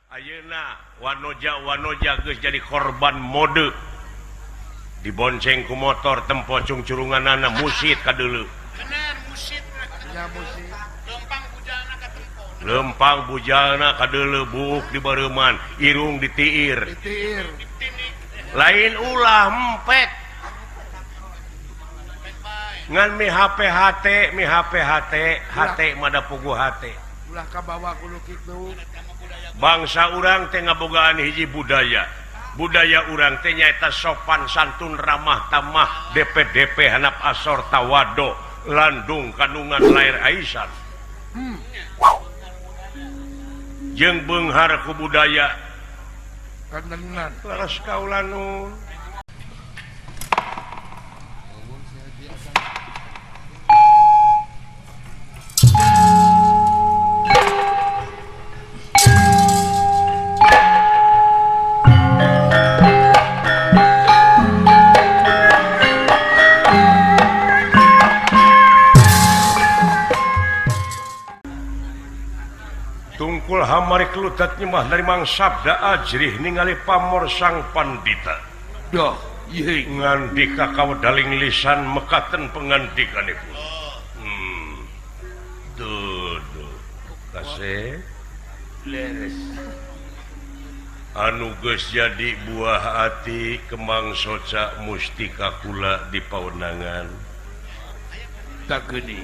Ayeuna wanoja geus jadi korban mode dibonceng ku motor tempo curunganana musid kadeuleu bener musid Ya musik. lempang bujalna ka lempang bujalna kadeuleu tempo buuk di bareuman irung ditiir Titir. lain ulah empet ngan mi HP HT mada pugu HT Ulah kabawa kudu kitu. bangsa urang teh ngabogaan hiji budaya urang teh nyaeta sopan santun ramah tamah DP hanap asor tawado landung kandungan lair aisan jeung beunghar ku budaya Kandenan. laras kaula nun tungkul hamari kelutat nyembah dari mang sabda ajrih ningali pamor sang pandita Dah, iya. ngandika kawadaling lisan mekaten pengandikanipun duh kasih Leres. anu geus jadi buah hati kemang soca mustika kula di pawenangan Tak geni.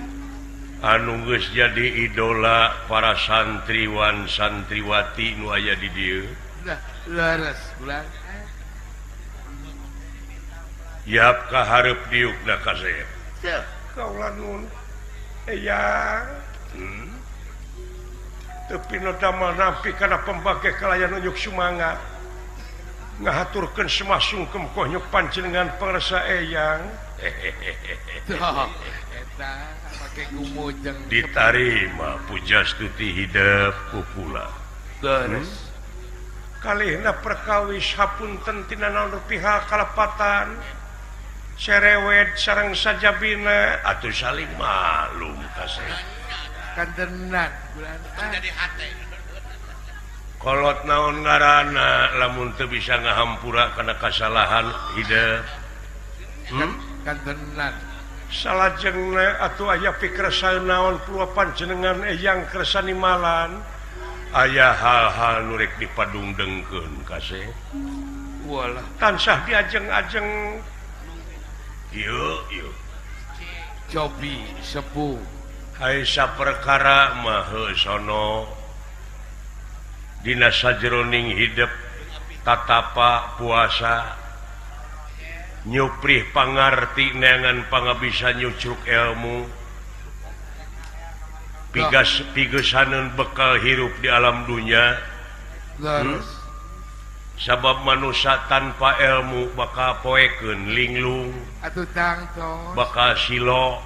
anu geus jadi idola para santriwan santriwati nu aya di dieu Dah, leres. Bulan. yap kahareup diukna kasep Ya. kaula nun eyang tapi nu damel nampi kana pembage kalayan unjuk sumangat ngahaturkeun semah sungkem konyuk panjenengan pangresa eyang Dah. Eta pake gumujeng. ditarima pujastuti hidup kukula Leres. kalihna perkawis hapunten tina naon pihak kalepatan cerewet sareng sajabina atuh saling malum kasih Kandenan. Bulan. jadi hati kolot naon ngaranna lamun teu bisa ngahampura kana kasalahan hidup Kandenan. salajengna atuh aya pikersa naon puluh panjenengan eyang kersani malan aya hal-hal nu rek dipadungdengkeun kasih Walah. tansah diajeng-ajeng ieu Cobi sepuh. hai saperkara mah sono dina sajroning hidup tatapa puasa nyuprih pangarti neangan pangabisa nyucruk ilmu pigesaneun bekal hirup di alam dunia Leres. sabab manusia tanpa ilmu bakal poekeun linglung Atuh tangtos. bakal silo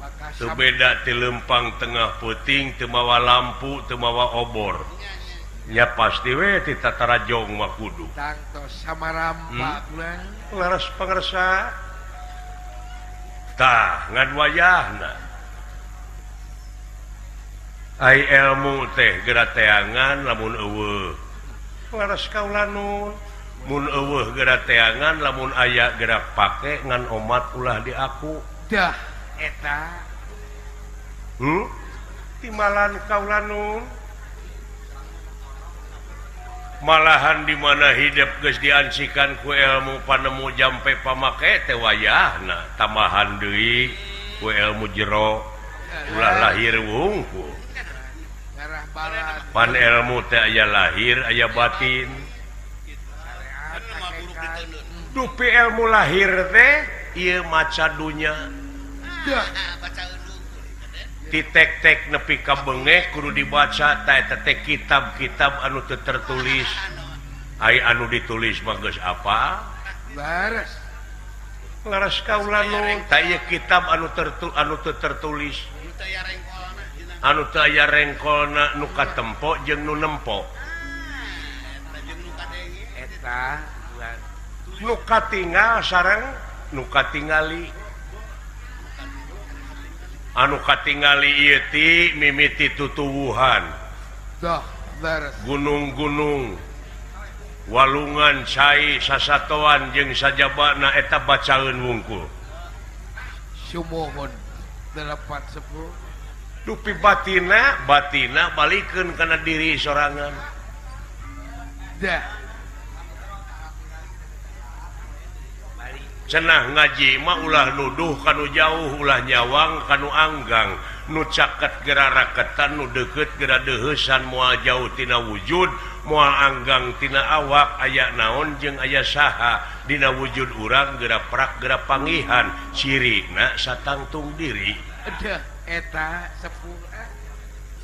Bakal teu beda ti lempang tengah peuting teu mawa lampu teu mawa obor nya pasti we ti tatarajong mah kudu tangtos sama rampa bulan. laras pangresa tah ngan wayahna ai ilmu teh geura teangan lamun eueuh laras kaula nun mun eueuh geura teangan lamun aya geura pake ngan omat ulah di aku Dah. Eta. timalan kaula nun malahan di mana hidup geus diancikan ku ilmu panemu jampe pamake teh wayahna tambahan deui ku ilmu jero ulah lahir wungkul Darah balat. pan ilmu teh aya lahir aya batin dupi ilmu lahir teh ieu maca dunya Dah. baca undung titek-tek nepi ka beungeh kudu dibaca ta eta teh kitab-kitab anu teu tertulis ai anu ditulis mah geus apa Leres. laras kaula nun ta ieu kitab anu teu tertulis kita ya rengkolna anu teu aya rengkolna nu katempo jeung nu nempo jeung nu kadenge Eta. Bulan. nu katingal sareng nu katingali anu katingali ieu ti mimiti tutuwuhan Dah. Leres. gunung-gunung walungan cai sasatoan jeung sajabana eta bacaeun wungkul Sumohon 8 sepuh. dupi batina balikeun kana diri sorangan Dah. cenah ngaji mah ulah nuduh kanu jauh ulah nyawang kanu anggang nu caket gera raketan nu deukeut gera deuheusan moal jauh tina wujud moal anggang tina awak aya naon jeung aya saha dina wujud urang gera prak gera pangihan cirina satangtung diri Aduh, eta sepuh.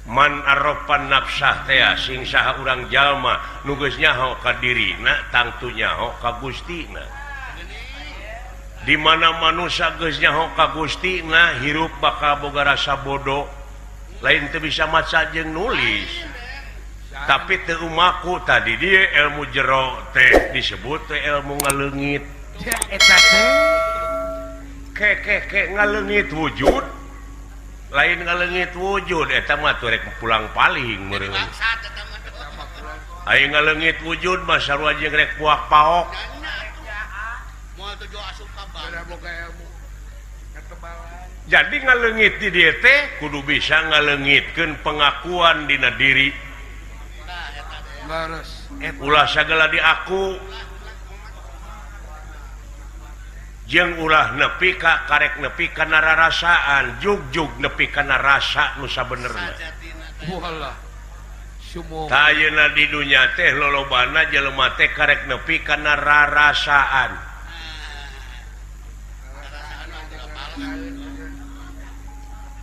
man arrofan nafsah teh sing saha urang jalma nu geus nyaho ka dirina tangtu nyaho ka Gustina di mana manusia geus nyaho ka Gustina hirup bakal boga rasa bodoh lain teu bisa maca jeung nulis tapi teu umaku tadi dia ilmu jero teh disebut teh ilmu ngaleungit Ya eta teh ke ngaleungit wujud lain ngaleungit wujud eta mah turek pulang paling meureun bangsat eta mah. aya ngaleungit wujud mah sarua jeung rek puak paok Moal tujuh asup ka ada Bang. boga ilmu ketebalan. jadi ngaleungit di dieu teh kudu bisa ngaleungitkeun pengakuan dina diri Nah, eta teh. Leres. Eta ulah sagala di aku jeung ulah nepi ka karek nepi kana rarasaan jugjug nepi kana rasa nu sabenerna Sajatina teh. walah. Sumohon. tayeuna di dunya teh lolobana jelema teh karek nepi kana rarasaan Perasaan mah teu kepala.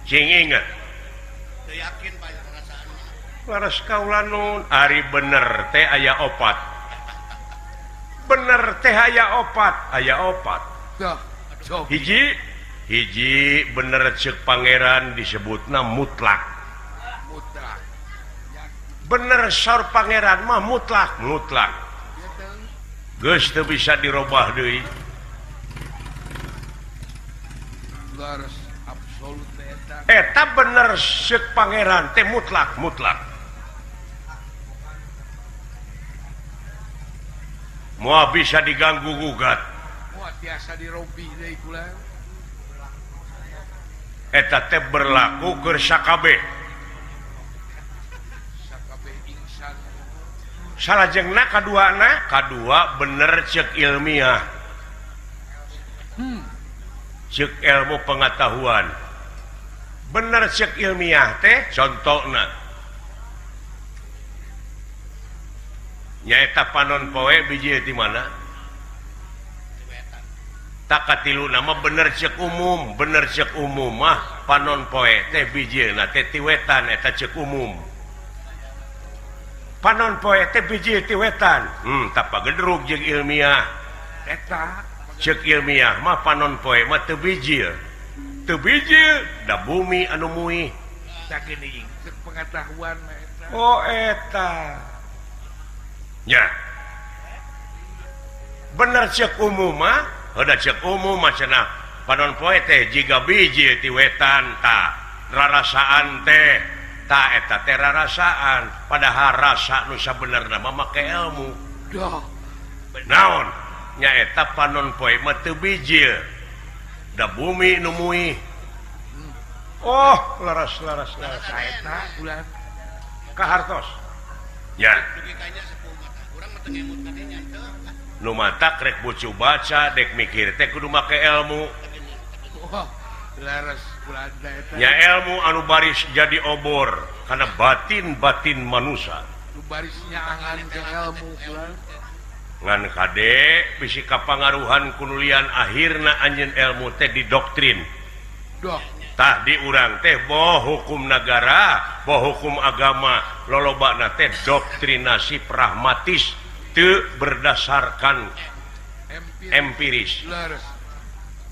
cing inget Teu yakin bae perasaan mah. laras kaula nun ari bener teh aya opat bener teh aya opat Dah. Coba. hiji bener ceuk pangeran disebutna mutlak Mutlak. bener saur pangeran mah mutlak Ya teh. geus teu bisa dirobah deui Leres. Absolut eta. eta bener ceuk pangeran teh mutlak moal bisa diganggu gugat Wah biasa dirompi deui kula. eta teh berlaku keur sakabeh Sakabeh insan. salajengna kadua bener ceuk ilmiah ceuk ilmu pengetahuan bener ceuk ilmiah teh contona nyaeta panon poe biji di mana tak katilu nama bener ceuk umum mah panon poe teh bijieuna teh tiwetan eta ceuk umum panon poe teh biji tiwetan tapa gedrug jeung ilmiah Eta. ceuk ilmiah mah panon poe mah teu bijil da bumi anu muih Sakining. Pengetahuan mah eta. oh eta nya bener ceuk umum mah ada ceuk umum mah cenah panon poe teh jiga biji ti wetan ta rarasaan teh ta eta teh rarasaan padahal rasa nu sabenerna mah make ilmu Dah. naon nyaeta panon poe mah teu bijil da bumi nu muih oh laras Eta bulan. kahartos nya Dugi kayaknya sepuh mata. Urang mah teu ngemut ka dinya teu. nu matak rek bucu baca dek mikir teh kudu make ilmu Wah. Leres bulan eta. nya ilmu anu baris jadi obor karena batin manusia Nu barisnya angan ke ilmu bulan. ngan kade bisi kapangaruhan kunulian akhirna anjeun ilmu teh didoktrin Dah. tah di urang teh boh hukum negara boh hukum agama lolobana teh doktrinasi pragmatis teu berdasarkan empiris Leres.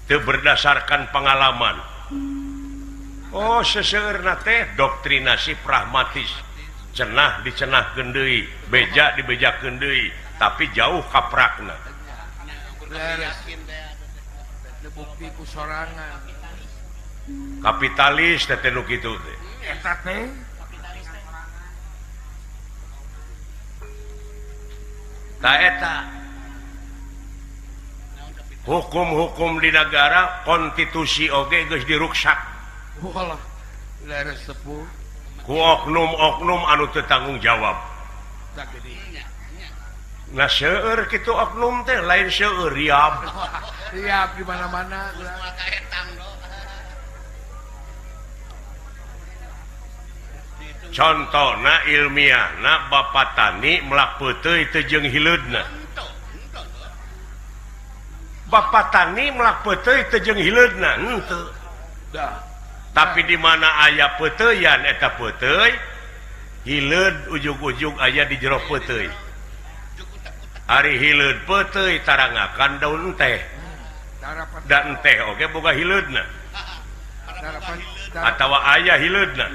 teu berdasarkan pengalaman oh seseueurna teh doktrinasi pragmatis cenah dicenahkeun deui beja dibejakeun deui tapi jauh kaprakna Leres. Yakin teh. Teu bukti ku sorangan. kapitalis teh nu kitu teh Eta teh taeta hukum-hukum di negara konstitusi oge geus diruksak Walah, leres sepuh. ku oknum-oknum anu teu tanggung jawab. Tak gede. Nah seueur kitu oknum teh lain seueur riab. Siap di mana-mana. Malah kaetang do. Contohna ilmiahna Bapak Tani melak peuteuy teu jeung hileudna. Bapak Tani melak peuteuy teu jeung hileudna henteu. Dah. Tapi di mana aya peuteuyan eta peuteuy hileud ujug-ujug aya di jero peuteuy. Ari hileud peuteuy tarangakan daun teh. Darapan. Dan teh oge boga hileudna. Darapan. Atawa aya hileudna.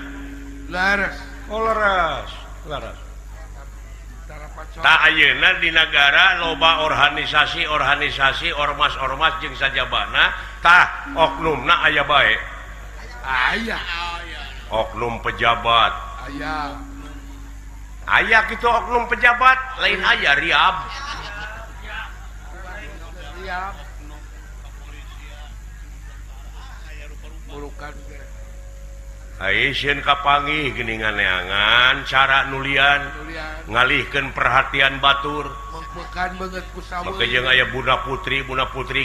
Leres. Oh laras. Darapan. Tak ayeuna di negara loba organisasi ormas-ormas jeung sajabana tah oknumna aya bae. Ayah. Oknum pejabat. Ayah. Aya kitu oknum pejabat, lain aya riab. Siap. Bulukan ke. Aisieun kapanggih geuningan neangan cara nulian Nulian. ngalihkeun perhatian batur. Mengpekan banget ku saweung. Make jeung aya budak putri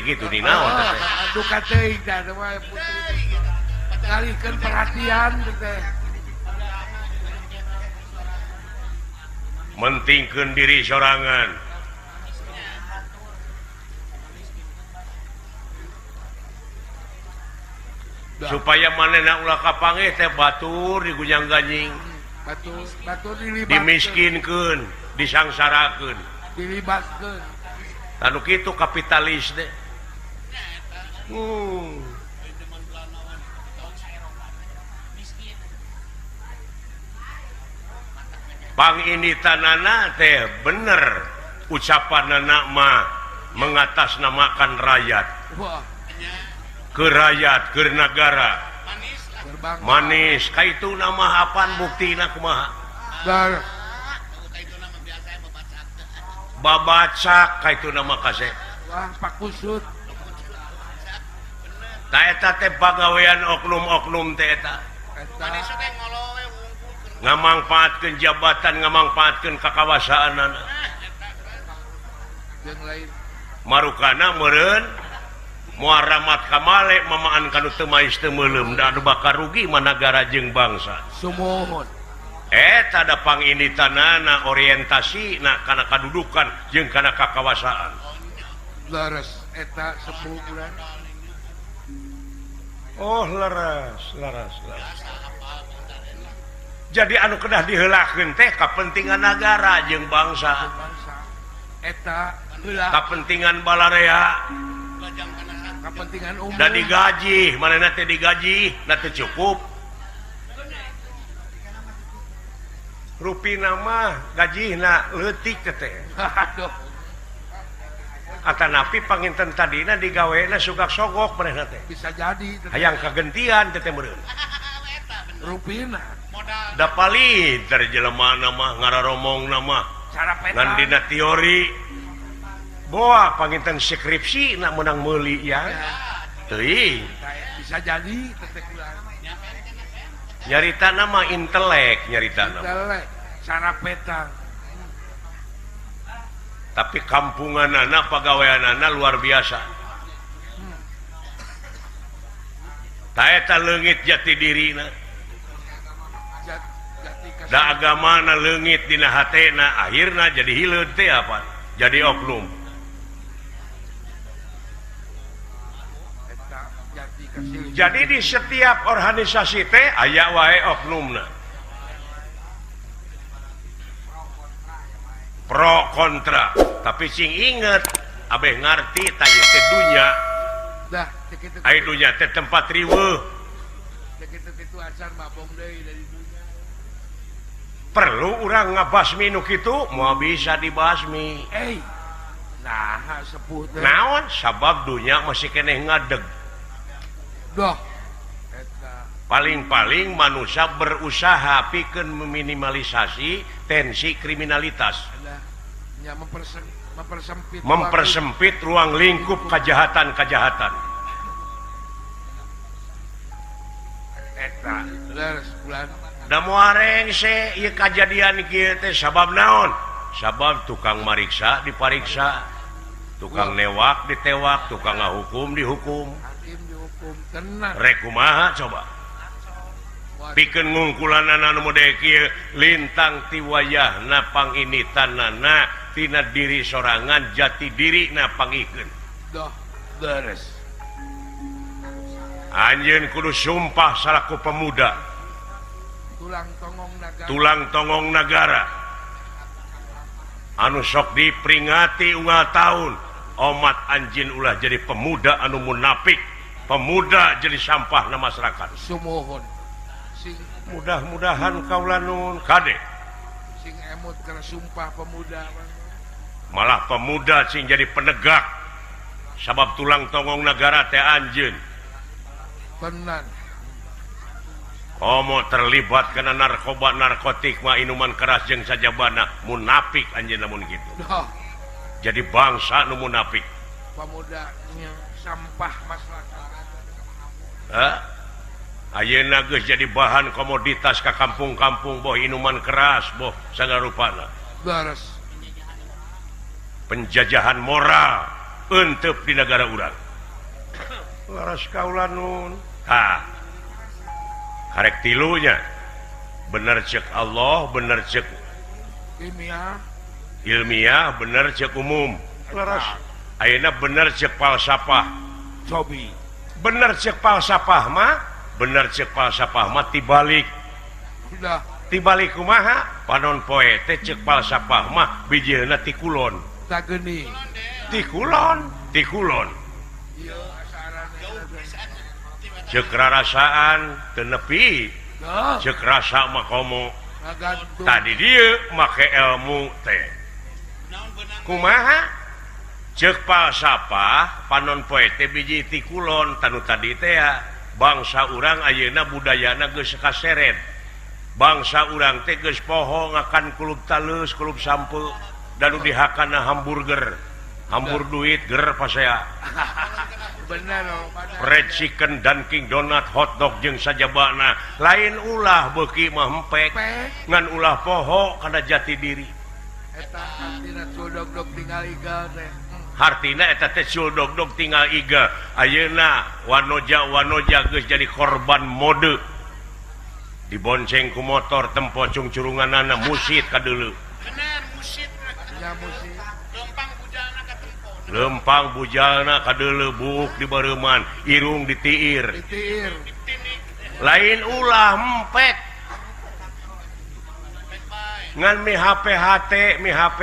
kitu di naon teh. Aduh kateuing dah mah putri. Ngalihkeun perhatian teh. Mentingkeun diri sorangan. Supaya manehna ulah kapanggih teh batur digujang ganjing, Batu dilibatkeun. dimiskinkeun, disangsarakeun. Dilibatkeun. Anu kitu kapitalis teh. Pang ini tanana teh bener ucapanana mah mengatasnamakan rakyat. Wah, Ke rakyat, ke negara. gerbang. Manis, kaitu nama apaan buktina kumaha? Dar. Babacak kaitu nama kase. Wah, Pak Kusut. Ta eta teh pagawean oknum-oknum teh eta. Manis Eta. teh ngolowe wungkul. Ngamangpaatkeun jabatan, ngamangpaatkeun kakawasaanana. Yang lain. Marukana meureun moal ramat kamale mamaan kanu teu mais teu meulem da anu bakal rugi managara jeung bangsa. Sumohon. Eta da panginitanana orientasi na kana kadudukan jeung kana kakawasaan. Laras. Eta 10 bulan. Oh leres. Jadi anu kedah diheulakeun teh kapentingan negara jeung bangsa, Bangsa. Eta heula kapentingan balarea, Lajang kana kepentingan umum. da digaji, manehna teh digaji, na teu cukup. Rupina mah gajihna leutik teh. Aduh. Atanapi panginten tadina digawena sugak sogok manehna teh. Bisa jadi. Hayang kagentian teh meureun. Rupina. modal Da palit dari jelemana mah ngararomongna mah. Cara peta. Ngan dina teori boa panginten skripsi nak menang meuli ya. Teuing. Bisa jadi. Tetek bulan. Nyaritana mah intelek nyaritana. Intelek. Cara peta. Tapi kampunganana pagaweanana luar biasa. Ta eta leungit jati dirina. Jati kasih. Da agamana leungit dina hatena akhirna jadi hileud teh apa? Jadi oknum. Eta jati kasih. Jadi di setiap organisasi teh aya wae oknumna. Pro kontra, tapi sing inget abeh ngarti tadi teh dunya, Dah, segitu. ai dunya teh tempat riweuh. Segitu asar mabong deui dari dunia. Perlu urang ngabasmi nu kitu moal bisa dibasmi. Nah, sepuh teh. Naon sabab dunya masih keneh ngadeg. Doh. Eta. Paling-paling manusia berusaha pikeun meminimalisasi tensi kriminalitas. Ada. Ya mempersempit ruang lingkup kejahatan-kejahatan. Eta da muareng ieu kajadian kieu teh sabab naon? Sabab tukang mariksa dipariksa, tukang newak ditewak, tukang ngahukum dihukum. hakim dihukum tenang. Rek kumaha coba? Pikeun ngungkulanana nu model kieu lintang ti wayahna panginitanana tina diri sorangan jati dirina pangikeun. Dah beres. Anjeun kudu sumpah salaku pemuda Tulang tongong negara. Anu sok diperingati unggal tahun omat anjeun ulah jadi pemuda anu munafik, pemuda jadi sampah na masyarakat. Sumuhun. Sing Mudah-mudahan kaula nun kade sing emot karena sumpah pemuda. malah pemuda sing jadi penegak sabab tulang tongong negara teh anjeun. Tenan. Komo terlibat kena narkoba narkotik mah inuman keras jeung sajabana munafik anjeun namun kitu. Dah Jadi bangsa nu munafik. pemudanya sampah masyarakat. Ayeuna geus jadi bahan komoditas ka kampung-kampung boh inuman keras boh sagarupana. Beres. Penjajahan moral euteup di negara urang. Laras kaula nun. Karek tilunya bener cek Allah, bener cek ilmiah, bener cek umum. Laras ayeuna bener cek falsafah. Cobi. Bener cek falsafah mah, bener cek falsafah mah tibalik. Udah Tibalik kumaha? Panon poe teh cek falsafah mah bijieuna ti kulon. tak geni. Ti kulon. Iya asaran. Cek rarasaan teu nepi. Dah Cek rasa mah komo. ngagantung. Tadi dia make ilmu teh. Kumaha? Cek falsafah panon poe teh biji ti kulon tanu tadi teh bangsa urang ayeuna budayana geus kaseret. Bangsa urang teh geus poho ngakan kulup talus, kulup sampeu dan dihakana hamburger. Hambur duit ger pasea. Bener loh. Fried chicken, Dunkin Donut, hotdog jeung sajabana. Lain ulah beuki mah empek. Ngan ulah poho kana jati diri. Eta artina cudog-dog tinggal igal teh. Hartina eta teh cudog-dog tinggal iga. Ayeuna wanoja geus jadi korban mode. Dibonceng ku motor tempo curunganana musit kadeuleu. Bener musit. Ya musik. Lempang bujalna Lempang bujalna ketempo. kadeuleu buuk di bareuman, irung ditiir. Titir. Lain ulah empek. Ngan mi HP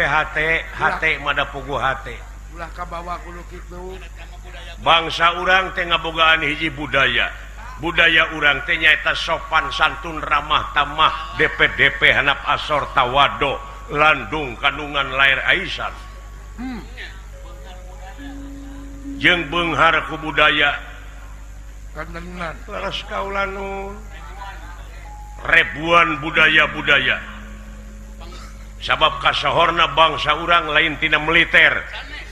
hate mada pugu hate. Ulah kabawa kudu kitu. Bangsa urang teh ngabogaan hiji budaya. Budaya urang teh nyaeta sopan santun ramah tamah DP handap asor tawado landung kandungan lair aisan. Jeung beunghar ku budaya. Kandenan. Laras kaula nun. Ribuan budaya-budaya. Sabab kasohorna bangsa urang lain tina militer.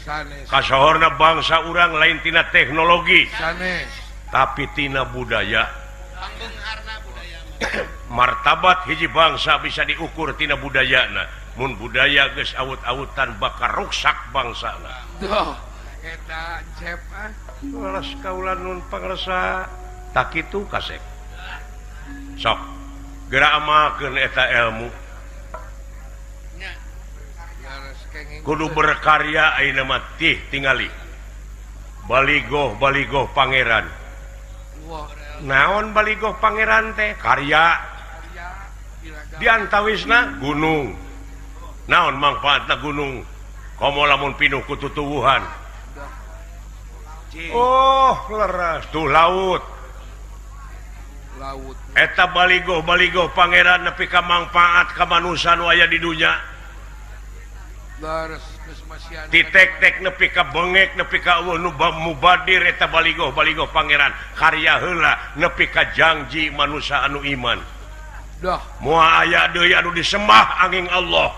Sanes. Kasohorna bangsa urang lain tina teknologi. Sanes. Tapi tina budaya. Pangbeungharna budaya. Martabat hiji bangsa bisa diukur tina budayana. Mun budaya geus awut-awutan bakal ruksak bangsana. Duh. Eta cep ah. Laras kaula nun pangresa tak kitu kasep. Sok geura amalkeun eta ilmu. Garas kenging. Kudu berkarya ayeuna mah tih tingali. Baligoh pangeran. Wah. Naon baligoh pangeran teh? Karya. Ya. Iraga. Diantawisna gunung. Naon manfaatna gunung? Komo lamun pinuh ku tutuwuhan. Oh, leras tuh laut. Laut. Eta baligoh pangeran nepi ka manfaat ka manusia nu aya di dunya. Garas geus masihan. Titek-tek nepi ka bengek nepi ka eueuh nu mubadir eta baligoh pangeran. Karya heula nepi ka janji manusia anu iman. Dah. Moal aya deui anu disembah angin Allah.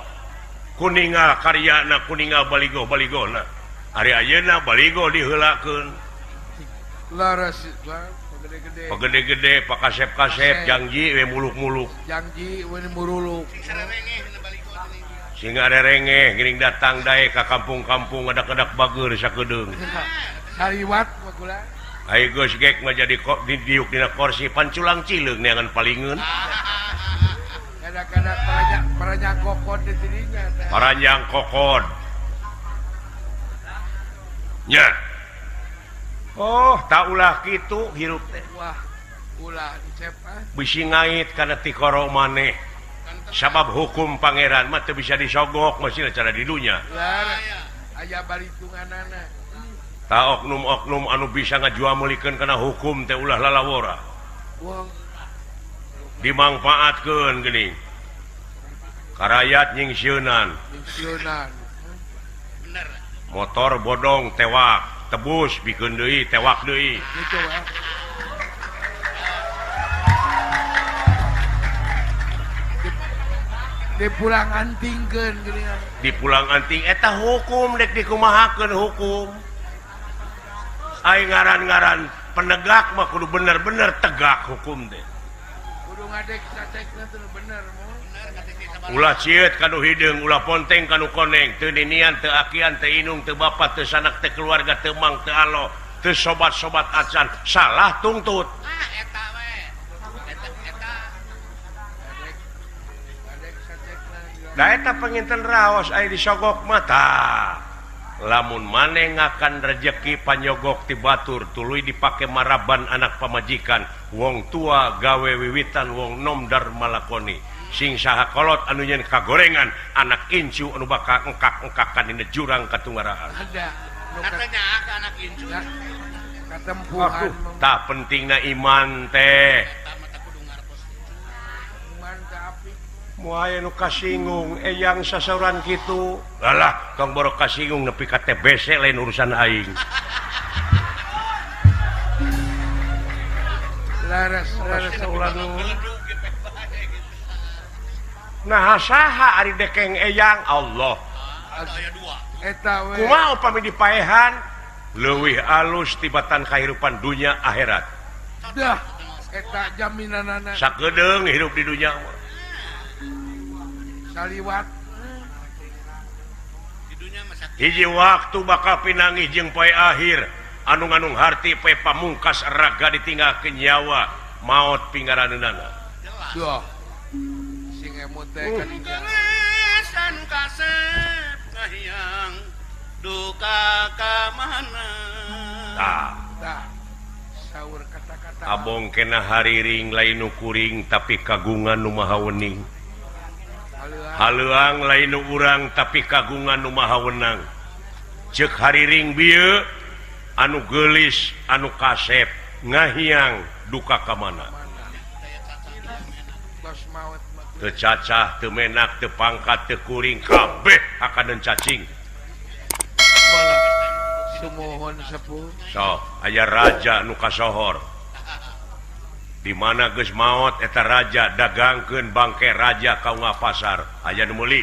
kuningal karyana kuningal baligo-baligona ari ayeuna baligo diheulakeun laras gede-gede pagede-gede pakasep-kasep janji we muluk-muluk janji we muruluk singa rerengeh geuning datang dae ka kampung-kampung adak-adak bageur sakedeung saliwat makula ai geus gek mah jadi diuk dina kursi panculang cileung neangan palingeun kadang-kadang paranjang kokon di dirinya paranjang kokon nya oh tak ulah kitu hirup teh wah ulah dicep bisi ngait kana ti koro maneh sabab hukum pangeran mah teu bisa disogok masih cara di dunya aya baritunganana ta oknum-oknum anu bisa ngajuamulikeun kana hukum teh ulah lalawora wah dimanfaatkeun geuning karayat nyingsieunan pensiunan bener motor bodong tewak tebus bikeun deui tewak deui gitu di pulang antingkeun geuningan di pulang anting eta hukum dek dikumahakeun hukum ai ngaran-ngaran penegak mah kudu bener-bener tegak hukum teh kudu ngadek cacekna teh bener mo ulah cieut kanu hideung ulah ponteng kanu koneng teu ninian teu akian teu inung teu bapa teu sanak teu keluarga teu mang teu alo teu sobat-sobat acan salah tungtut eta we eta ngadek cacekna da eta penginten raos aya disogok mata lamun maneh ngakan rejeki panyogok ti batur tuluy dipake maraban anak pamajikan wong tua gawe wiwitan wong nom dar malakoni sing saha kolot anu nyen kagorengan anak incu anu bakal engkak-engkakan dina jurang katungarahan ada katanya ke anak incu katempuhan tak pentingna iman teh eta mah teh kudu ngartos man ka api moal anu kasinggung eyang sasauran kitu alah tong boro kasinggung nepi ka TBC lain urusan aing laras ulah nu nah saha ari dekeng eyang Allah aya dua eta we kumaha upami dipaehan leuwih alus tibatan kahirupan dunia akhirat dah eta jaminanana sakedeung hirup di dunia saliwat di dunia mah sakit hiji waktu bakal pinangih jeung poe akhir anu nganung harti poe pamungkas raga ditinggalkeun nyawa maot pingaraneunana dah sing emut teh kadinga anu kasep ngahiang duka ka mana tah dah saur kata-kata abong kena hariring lain nu kuring tapi kagungan nu maha wening haleuang lain nu urang tapi kagungan nu maha wenang ceuk hariring bieu anu geulis anu kasep ngahiang duka ka mana bos maut teu cacah teu menak teu pangkat teu kuring kabeh akadeun cacing bala sumuhun sepuh so aya raja nu kasohor di mana geus maot eta raja dagangkeun bangke raja kaunga pasar aya nu meuli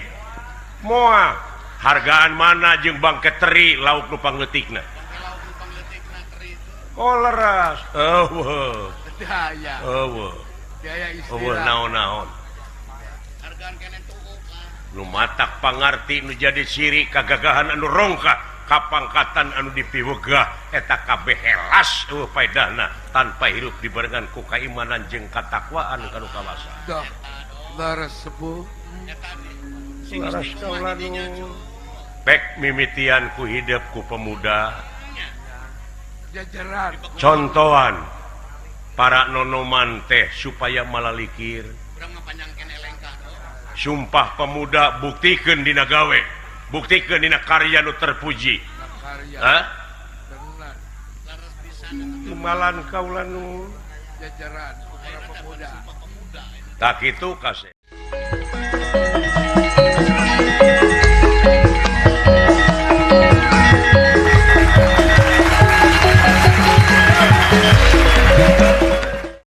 moal hargaan mana jeung bangke teri lauk nu pangleutikna oh leras eueuh daya eueuh daya eueuh istilah naon-naon hargaan kene tuuk nu matak pangarti nu jadi ciri kagagahan anu rongkak kapangkatan anu dipiwegah eta kabeh helas paedahna tanpa hirup dibarengan ku kaimanan jeung katakwaan kanu kawasa dah laras sepuh eta laras kaula nu pek mimitian ku hidup ku pemuda jajaran contohan para nonoman teh supaya malalikir urang mah panjang kene lengkah sumpah pemuda buktikeun dina gawe buktikeun dina karya nu terpuji karya ha tenan laras bisa imalan kaula nu jajaran para pemuda pemuda tak kitu kase